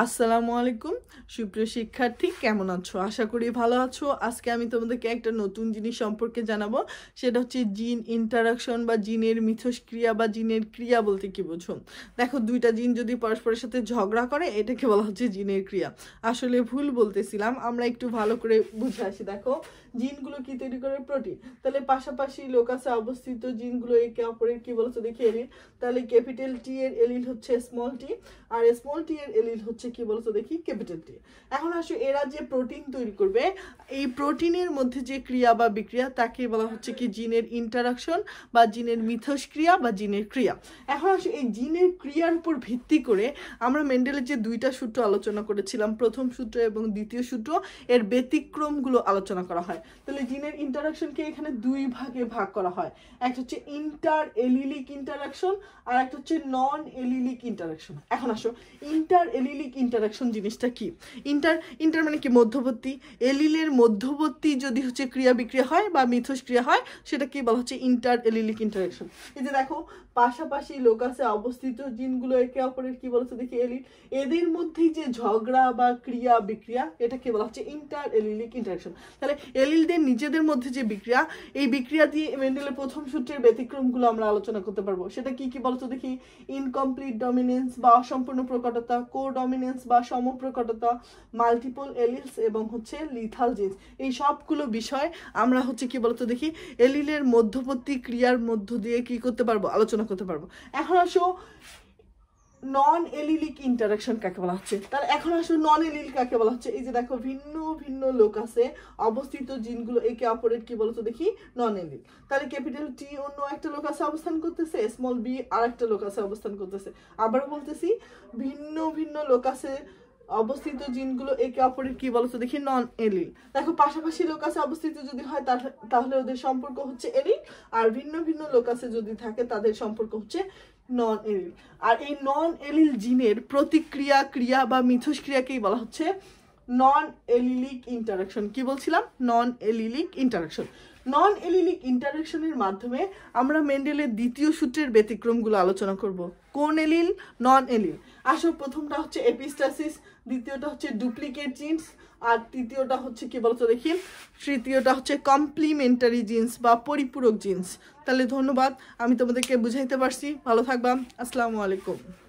আসসালামু আলাইকুম সুপ্রিয় শিক্ষার্থী, কেমন আছো? আশা করি ভালো আছো। আজকে আমি তোমাদেরকে একটা নতুন জিনিস সম্পর্কে জানাবো, সেটা হচ্ছে জিন ইন্টারাকশন বা জিনের মিথস্ক্রিয়া বা জিনের ক্রিয়া বলতে কি বোঝো। দেখো, দুইটা জিন যদি পরস্পরের সাথে ঝগড়া করে এটাকে বলা হচ্ছে জিনের ক্রিয়া। আসলে ভুল বলতেছিলাম, আমরা একটু ভালো করে বুঝে আসি। দেখো, জিনগুলো কি তৈরি করে? প্রোটিন। তাহলে পাশাপাশি লোকাসে অবস্থিত জিনগুলো একে অপরের কি বলছো দেখি এলিল। তাহলে ক্যাপিটাল টি এর এলিল হচ্ছে স্মল টি, আর স্মল টি এর এলিল হচ্ছে কি বলছো দেখি ক্যাপিটাল টি। এখন আসো, এরা যে প্রোটিন তৈরি করবে, এই প্রোটিনের মধ্যে যে ক্রিয়া বা বিক্রিয়া তাকে বলা হচ্ছে কি জিনের ইন্টারাকশন বা জিনের মিথস্ক্রিয়া বা জিনের ক্রিয়া। এখন আসো, এই জিনের ক্রিয়ার উপর ভিত্তি করে আমরা মেন্ডেলের যে দুইটা সূত্র আলোচনা করেছিলাম, প্রথম সূত্র এবং দ্বিতীয় সূত্র, এর ব্যতিক্রমগুলো আলোচনা করা হয়। তাহলে জিনের ইন্টারাকশনকে এখানে দুই ভাগে ভাগ করা হয়। একটা হচ্ছে ইন্টার এলিলিক ইন্টারাকশন আর একটা হচ্ছে নন এলিলিক ইন্টারাকশন। এখন আসো, ইন্টার এলিলিক ইন্টারাকশন জিনিসটা কি? ইন্টার মানে কি? মধ্যবর্তী। এলিলের মধ্যবর্তী যদি হচ্ছে ক্রিয়া বিক্রিয়া হয় বা মিথস্ক্রিয়া হয়, সেটা কি বলা হচ্ছে? Inter allelic interaction. এই যে দেখো, পাশাপাশি লোকাসে অবস্থিত জিনগুলো একে অপরের কি বলছে দেখি এলিল, এদের মধ্যেই যে ঝগড়া বা ক্রিয়া বিক্রিয়া, এটাকে বলা হচ্ছে ইন্টার এলিলিক ইন্টারাকশন। তাহলে এলিলদের নিজেদের মধ্যে যে বিক্রিয়া, এই বিক্রিয়া দিয়ে মেন্ডেলের প্রথম সূত্রের ব্যতিক্রমগুলো আমরা আলোচনা করতে পারবো। সেটা কি কি বলতো দেখি? ইনকমপ্লিট ডমিনেন্স বা অসম্পূর্ণ প্রকটতা, কো ডমিনেন্স বা সমপ্রকটতা, মাল্টিপল এলিলস এবং হচ্ছে লিথাল জিন্স। এই সবগুলো বিষয় আমরা হচ্ছে কি বলতো দেখি এলিলের মধ্যবর্তী ক্রিয়ার মধ্য দিয়ে কি করতে পারবো? আলোচনা করতে পারবো। এখন আসো, নন এলিলিক ইন্টারাকশন কাকে বলা হচ্ছে? তার এখন আসো, নন এলিল কাকে বলা হচ্ছে? এই যে দেখো, ভিন্ন ভিন্ন লোকাসে অবস্থিত জিনগুলো একে অপরের কি বলতো দেখি নন এলিল। তাহলে ক্যাপিটাল টি অন্য একটা লোকাসে অবস্থান করতেছে, স্মল বি আর একটা লোকাসে অবস্থান করতেছে। আবার বলতেছি, ভিন্ন ভিন্ন লোকাসে অবস্থিত জিনগুলো একে অপরের কি বলতো দেখি নন এলিল। দেখো, পাশাপাশি লোকাসে অবস্থিত যদি হয় তাহলে ওদের সম্পর্ক হচ্ছে এলিল, আর ভিন্ন ভিন্ন লোকাসে যদি থাকে তাদের সম্পর্ক হচ্ছে নন এলিল। আর এই নন এলিল জিনের প্রতিক্রিয়া, ক্রিয়া বা মিথস্ক্রিয়াকেই বলা হচ্ছে নন এলিলিক ইন্টারাকশন। কি বলছিলাম? নন এলিলিক ইন্টারাকশন। নন এলিলিক ইন্টারাকশনের মাধ্যমে আমরা মেন্ডেলের দ্বিতীয় সূত্রের ব্যতিক্রমগুলো আলোচনা করব। কোন এলিল? নন এলিল। আসো, প্রথমটা হচ্ছে এপিস্টাসিস, দ্বিতীয়টা হচ্ছে ডুপ্লিকেট জিনস, আর তৃতীয়টা হচ্ছে কি বলতো দেখি তৃতীয়টা হচ্ছে কমপ্লিমেন্টারি জিন্স বা পরিপূরক জিন্স। তাহলে ধন্যবাদ, আমি তোমাদেরকে বুঝাইতে পারছি। ভালো থাকবা। আসসালামু আলাইকুম।